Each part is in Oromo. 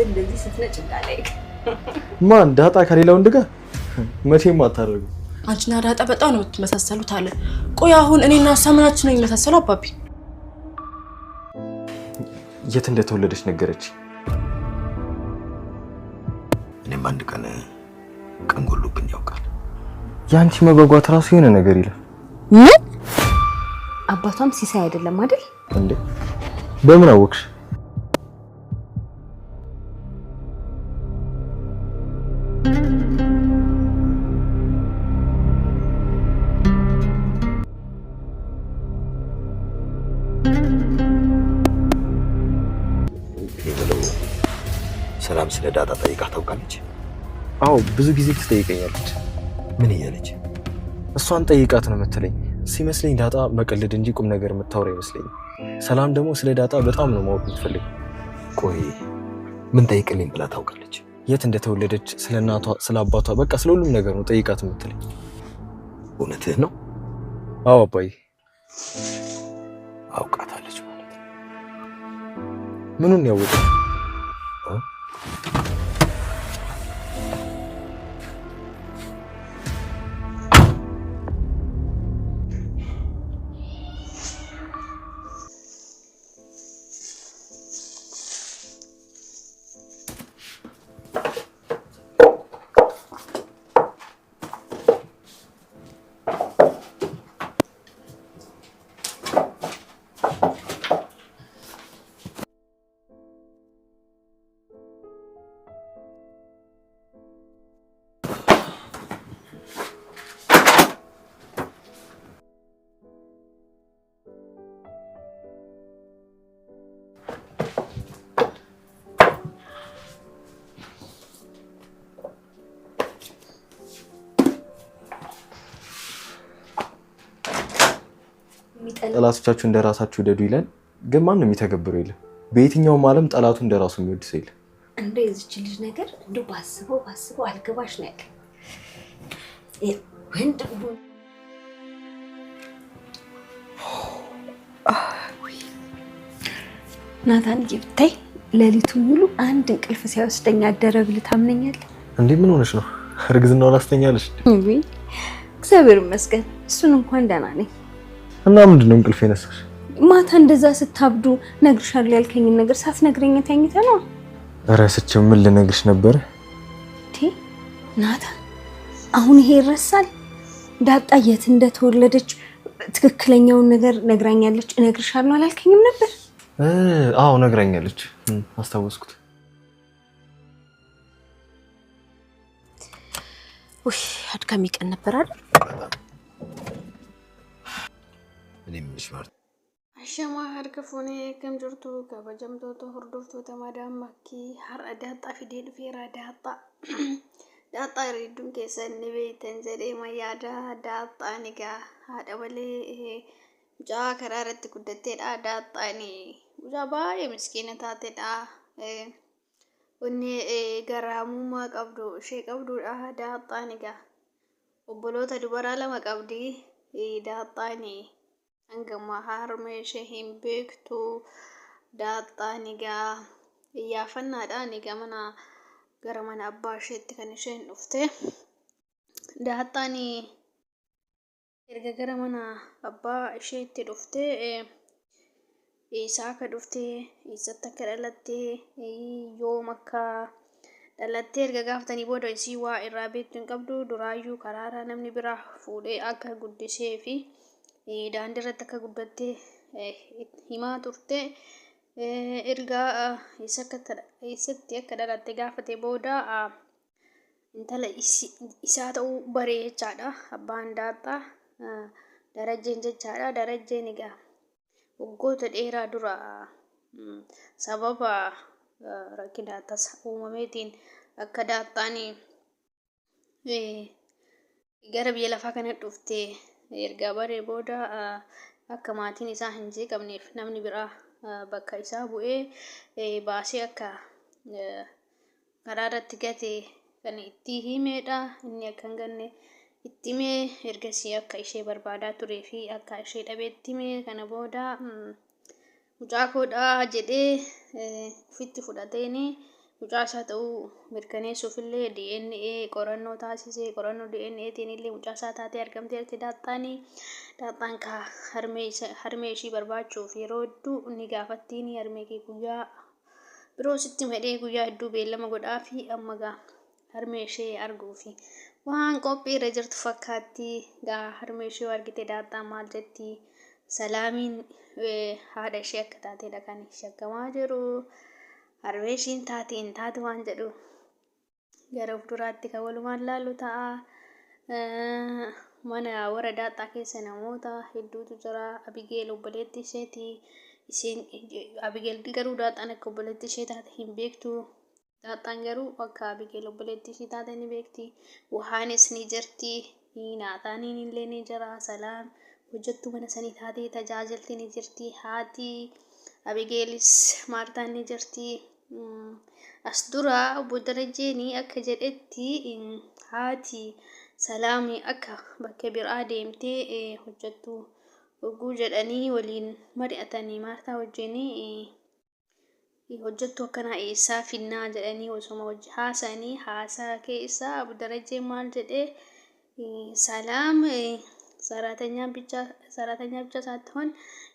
እንደዚህ ስትነጭ እንዳላይክ ማን ዳጣ ከሌላው እንደጋ መቼም አታደርጉ አንቺና ዳጣ በጣም ነው የምትመሳሰሉት አለ ቆይ አሁን እኔና ሳምናችን ነው የሚመሳሰለው አባቢ የት እንደተወለደች ነገረች እኔም አንድ ቀን ጎሎብኝ ያውቃል ያንቺ መጓጓት ራሱ የሆነ ነገር ይላል ምን አባቷም ሲሳይ አይደለም አይደል እንዴ በምን አወቅሽ ሰላም ስለ ዳጣ ጠይቃ ታውቃለች አዎ ብዙ ጊዜ ትጠይቀኛለች ምን እያለች እሷን ጠይቃት ነው የምትለኝ ሲመስለኝ ዳጣ መቀለድ እንጂ ቁም ነገር የምታወራ ይመስለኝ ሰላም ደግሞ ስለ ዳጣ በጣም ነው ማወቅ የምትፈልግ ቆይ ምን ጠይቅልኝ ብላ ታውቃለች የት እንደተወለደች ስለ እናቷ ስለ አባቷ በቃ ስለ ሁሉም ነገር ነው ጠይቃት የምትለኝ እውነትህ ነው አዎ አባዬ አውቃታለች ማለት ምኑን ያወቀው ጠላቶቻችሁ እንደራሳችሁ ደዱ ይላል ግን ማንንም ይተገብሩ ይላል በየትኛውም ዓለም ጠላቱ እንደራሱ የሚወድ ሰው ይላል እንደ እዚች ልጅ ነገር እንደ ባስበው አልገባሽ ነው ያለ ወንድ ናታን ይብታይ ለሊቱን ሙሉ አንድ እንቅልፍ ሳይወስደኝ አደረ ብለህ ታምነኛለህ እንዴ ምን ሆነሽ ነው እርግዝናውን አስተኛለሽ ወይ እግዚአብሔር ይመስገን እሱን እንኳን ደህና ነኝ እና ምንድነው እንቅልፍ የነሳሽ ማታ እንደዛ ስታብዱ ነግርሻለሁ ያልከኝን ነገር ሳትነግረኝ ተኝተህ ነው እረስቼው ምን ልነግርሽ ነበር ናታን አሁን ይሄ ይረሳል ዳጣ የት እንደተወለደች ትክክለኛውን ነገር ነግራኛለች እነግርሻለሁ አላልከኝም ነበር አዎ ነግራኛለች አስታወስኩት ውይ አድካሚ ቀን ነበር አይደል እኔም ምሽማር አሸማ አርገፉኔ ከምጆርቱ ከበጀምቶቶ ሁርዶፍቶ ተማዳም ማኪ ሀር ዳጣ ፊዴል ፌራ ዳጣ ሪዱን ከሰን ቤተን ዘዴ ማያዳ ዳጣ ኒጋ አደበሌ ጃ ከራረት ጉደቴዳ ዳጣኒ ጃባ የምስኪነ ታቴዳ ወኔ ገራሙማ ቀብዱ ሼ ቀብዱ ዳጣ ኒጋ ኦቦሎታ ዱበራ ለማ ቀብዲ ዳጣኒ angama harmeeshe hin beektu daaxaanigaa iyyaaffannaadha niga mana gara mana abbaa isheetti kan isheen dhufte daaxaani erga gara mana abbaa isheetti dhufte isaa akka dhufte isatti akka dhalatte yoom akka dhalatte erga gaafatanii booda isii waa irraa beektu hin qabdu duraayyuu karaara namni biraa fuudhee akka guddisee fi daandii irratti akka guddatte himaa turte erga isatti akka dhalatte gaafate booda intala isaa ta'uu baree jechaadha abbaan daaxaa darajjeen jechaadha darajjeen egaa waggoota dheeraa dura sababa rakkina tasa uumameetiin akka daaxaan gara biyya lafaa kana dhufte erga baree booda akka maatiin isaa hin jeeqamneef namni biraa bakka isaa bu'ee baasee akka karaa irratti gate kan itti himeedha inni akka hin ganne itti himee ergasii akka ishee barbaadaa turee fi akka ishee dhabeetti himee kana booda mucaa koodhaa jedhee ufitti fudhateeni mucaasaa ta'uu mirkaneessuufillee DNA qorannoo taasisee qorannoo DNAtiin illee mucaasaa taatee argamteerti daaxxaanii. Daaxxaan ka harmee ishii barbaachuuf yeroo hedduu ni gaafattiin harmee kee guyyaa biroo sitti madhee guyyaa hedduu beellama godhaa fi amma gaa harmee ishee arguufi waan qophii irra jirtu fakkaatti. Gaa harmee ishee argite daaxxaan maal jetti? Salaamiin haadha ishee akka taatedha kan shakkamaa jiru. Harmee ishiin taate hin taate waan jedhu gara fuulduraatti kan walumaan laallu ta'a. Mana warra daaxxaa keessa namoota hedduutu jira. Abigeel obboleetti isheeti. Isheen Abigeel garuu daaxxaan akka obboleetti ishee taate hin beektu. Daaxxaan garuu akka Abigeel obboleetti ishee taate ni beekti. Wuhaanis ni jirti. Naataaniin illee ni jira. Salaam hojjettuu mana sanii taatee tajaajilti ni jirti. Haati Abigeelis Maartaan ni jirti. As dura obbo Darajjeen akka jedhetti haati Salaamii akka bakka biraa deemtee hojjettuu oguu jedhanii waliin mari'atanii Maartaa wajjin hojjettuu akkanaa eessaa finnaa jedhanii osuma wajji haasa'anii haasaa keessaa obbo Darajjeen maal jedhee Salaam ሰራተኛ ብቻ ሳትሆን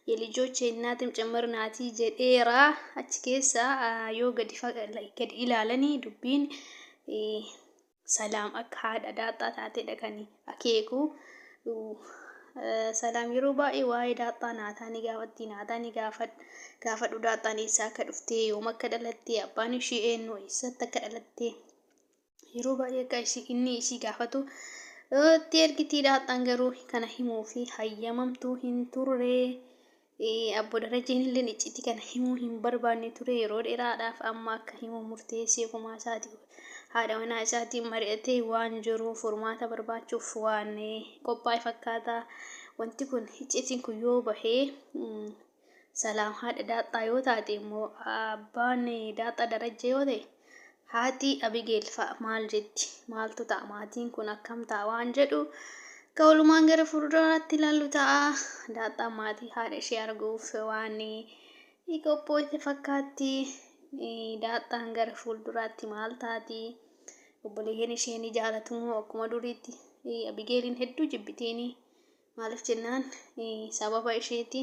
የልጆች እናትም ጭምር ናት ጀዴራ አች ኬሳ ዮ ገድ ኢላለኒ ዱቢን ሰላም አካ ዳጣ ታቴ ደከኒ አኬኩ ሰላም ይሩባ ዋይ ዳጣ ናታኒ ጋፈዱ ዳጣኒ ሳከ ዱፍቴ ዮ መከደለቴ አባኒ ሺኤን ወይ ሰተከደለቴ ይሩባ የካይሲ ኢኒ ሺ ጋፈቱ Ergitii daaxxaan garuu kana himuu fi hayyamamtuu hin turre. Obbo Darajjeen illee icciitii kana himuu hin barbaanne ture yeroo dheeraadhaaf amma akka himuu murteessee kumaa isaatii haadha manaa isaatiin mari'atee waan jiru furmaata barbaachuuf waan qophaa'e fakkaata. Wanti kun icciitiin kun yoo bahee Salaam haadha daaxxaa yoo taate immoo abbaan daaxxaa Darajjee yoo ta'e haati Abigeel fa'a maal jetti? Maaltu ta'a? Maatiin kun akkam ta'a waan jedhu ka'ulumaan gara fuulduraatti ilaallu ta'a. Daaxxaan maatii haadha ishee arguuf waan qophooyte fakkaatti. Daaxxaan gara fuulduraatti maal taati? Obboleeyyan ishee ni jaalatu moo akkuma duriitti? Abigeeliin hedduu jibbiteeni maaliif jennaan sababa isheeti.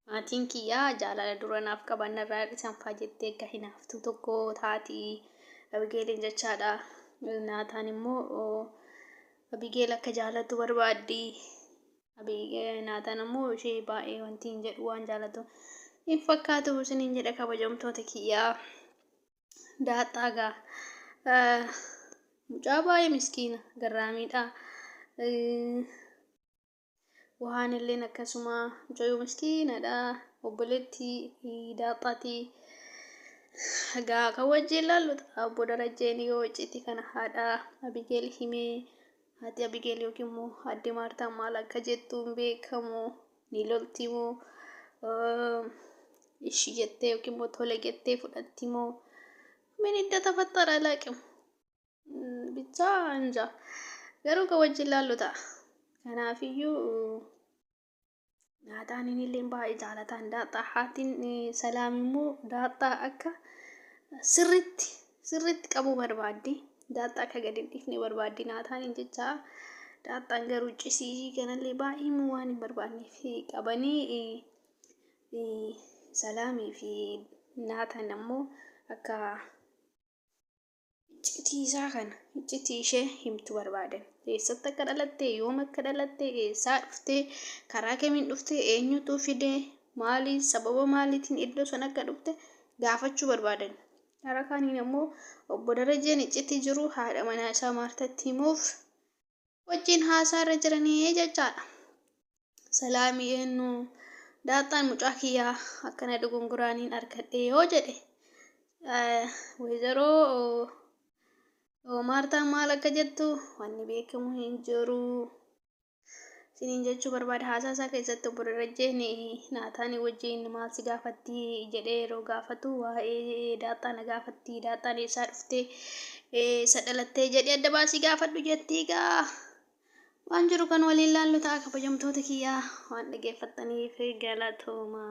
Maatiin kiyyaa jaalala duranaaf qaban irraa dhisanfaa jettee akka hinaaftu tokko taati Abigeeliin jechaadha. Naataan immoo Abigeel akka jaalatu barbaaddi. Naataan immoo ishee baay'ee wanti hin jedhu waan jaalatu hin fakkaatu isiniin jedha kabajamtoota kiyyaa. Daaxxaa gaa mucaa baay'ee miskiina garraamiidha. Waan illee akkasuma mucayyoo miskiinadha. Obboleetti daaxxaati. Gaa kan wajjin ilaallu obbo Darajjeen yoo icciitii kana haadha Abigeel himee haati Abigeel yookiin immoo aadde Maartaan maal akka jettu hin beekamu. Ni lolti moo ishii jettee yookiin immoo tole jettee fudhatti moo ምን እንደተፈጠረ አላውቅም። ብቻ እንጃ garuu kan wajjin ilaallu ta'a. Kanaafiyyuu naataan illee baay'ee jaalataan daaxxaa haatiin Salaam immoo daaxxaa akka sirriitti qabuu barbaaddi. Daaxxaa akka gadi hin dhiifne barbaaddi naataan jecha. Daaxxaan garuu cisii kanallee baay'ee waan hin barbaanneef qabanii Salaamii fi naataan ammoo akka icciitii ishee himtu barbaadan. Eessatti akka dhalatte, yoom akka dhalatte, eessaa dhufte, karaa kamiin dhufte, eenyutu fide, maaliin sababa maaliitiin iddoo sana akka dhufte gaafachuu barbaadan. Karaa kaaniin ammoo obbo Darajjeen icciitii jiru haadha manaa isaa Maartatti himuuf wajjin haasaa irra jiranii jechaadha. Salaamii eenyu daaxxaan mucaa kiyyaa akkana dogongoraan argadhee yoo jedhe wayzaroo Maartaan maal akka jettu wanni beekamu hin jiru. Isiniin jechuu barbaada haasaa isaa keessatti obbo Darajjeen naataan wajjin maal si gaafatti jedhee yeroo gaafatu waa'ee daaxxaa na gaafatti. Daaxxaan eessaa dhufte eessa dhalattee jedhee adda baasii gaafadhu jetti. Egaa waan jiru kan waliin laallu ta'a kabajamtoota kiyyaa waan dhaggeeffattaniif galatooma.